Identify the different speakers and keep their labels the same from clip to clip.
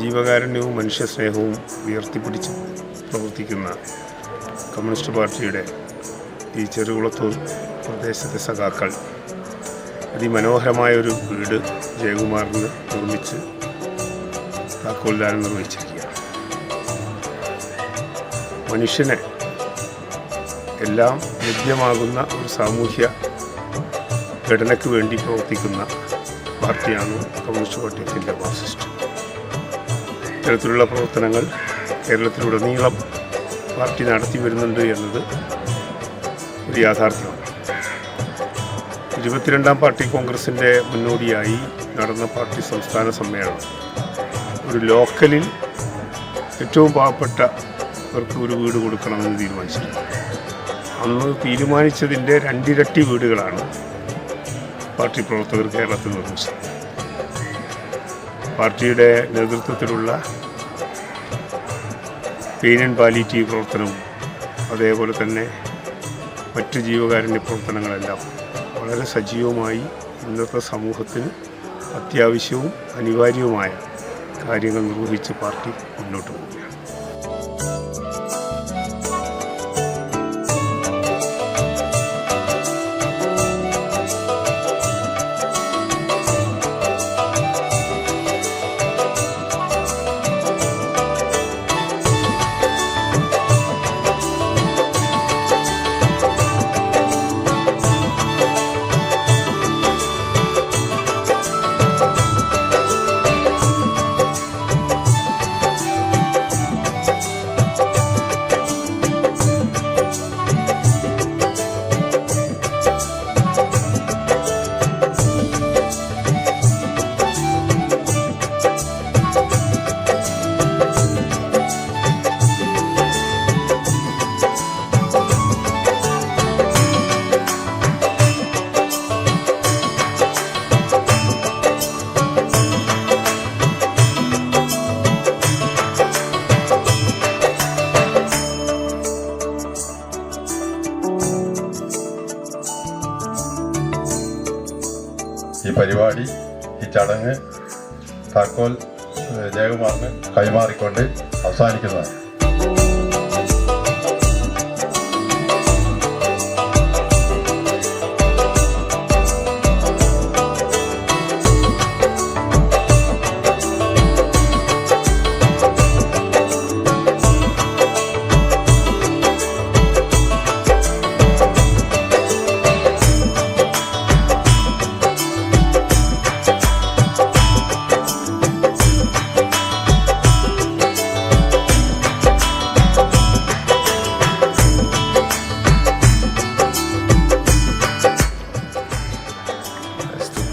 Speaker 1: ജീവകാരുണ്യവും മനുഷ്യസ്നേഹവും ഉയർത്തിപ്പിടിച്ച് പ്രവർത്തിക്കുന്ന കമ്മ്യൂണിസ്റ്റ് പാർട്ടിയുടെ ഈ ചെറുകുളത്തൂർ പ്രദേശത്തെ സഖാക്കൾ അതിമനോഹരമായൊരു വീട് ജയകുമാറിന് നിർമ്മിച്ച് താക്കോൽദാനം നിർവഹിച്ചിരിക്കുകയാണ്. മനുഷ്യന് എല്ലാം ലഭ്യമാകുന്ന ഒരു സാമൂഹ്യ ഘടനയ്ക്ക് വേണ്ടി പ്രവർത്തിക്കുന്ന പാർട്ടിയാണ് communist party of India Marxist. ഇത്തരത്തിലുള്ള പ്രവർത്തനങ്ങൾ കേരളത്തിലുടനീളം പാർട്ടി നടത്തി വരുന്നുണ്ട് എന്നത് ഒരു യാഥാർത്ഥ്യമാണ്. 22ാം പാർട്ടി കോൺഗ്രസിൻ്റെ മുന്നോടിയായി നടന്ന പാർട്ടി സംസ്ഥാന സമ്മേളനം ഒരു ലോക്കലിൽ ഏറ്റവും പാവപ്പെട്ടവർക്ക് ഒരു വീട് കൊടുക്കണമെന്ന് തീരുമാനിച്ചിരുന്നു. അന്ന് തീരുമാനിച്ചതിൻ്റെ 2 ഇരട്ടി വീടുകളാണ് പാർട്ടി പ്രവർത്തകർ കേരളത്തിൽ നിർമ്മിച്ചത്. പാർട്ടിയുടെ നേതൃത്വത്തിലുള്ള പെയിൻ ആൻഡ് പാലിയേറ്റീവ് പ്രവർത്തനവും അതേപോലെ തന്നെ മറ്റ് ജീവകാരുണ്യ പ്രവർത്തനങ്ങളെല്ലാം വളരെ സജീവമായി ഇന്നത്തെ സമൂഹത്തിന് അത്യാവശ്യവും അനിവാര്യവുമായ കാര്യങ്ങൾ നിർവഹിച്ച് പാർട്ടി മുന്നോട്ട് പോവുകയാണ്.
Speaker 2: ഈ പരിപാടി, ഈ ചടങ്ങ് താക്കോൽ ജയകുമാറിന് കൈമാറിക്കൊണ്ട് അവസാനിക്കുന്നതാണ്.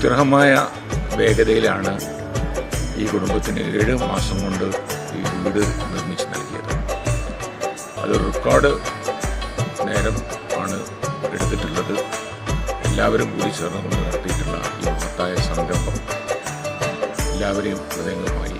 Speaker 3: സുദൃഢമായ വേഗതയിലാണ് ഈ കുടുംബത്തിന് 7 മാസം കൊണ്ട് ഈ വീട് നിർമ്മിച്ച് നൽകിയത്. അത് റെക്കോർഡ് നേരം ആണ് എടുത്തിട്ടുള്ളത്. എല്ലാവരും കൂടി ചേർന്നുകൊണ്ട് നടത്തിയിട്ടുള്ള ഈ മഹത്തായ സംരംഭം എല്ലാവരെയും ഹൃദയങ്ങളുമായി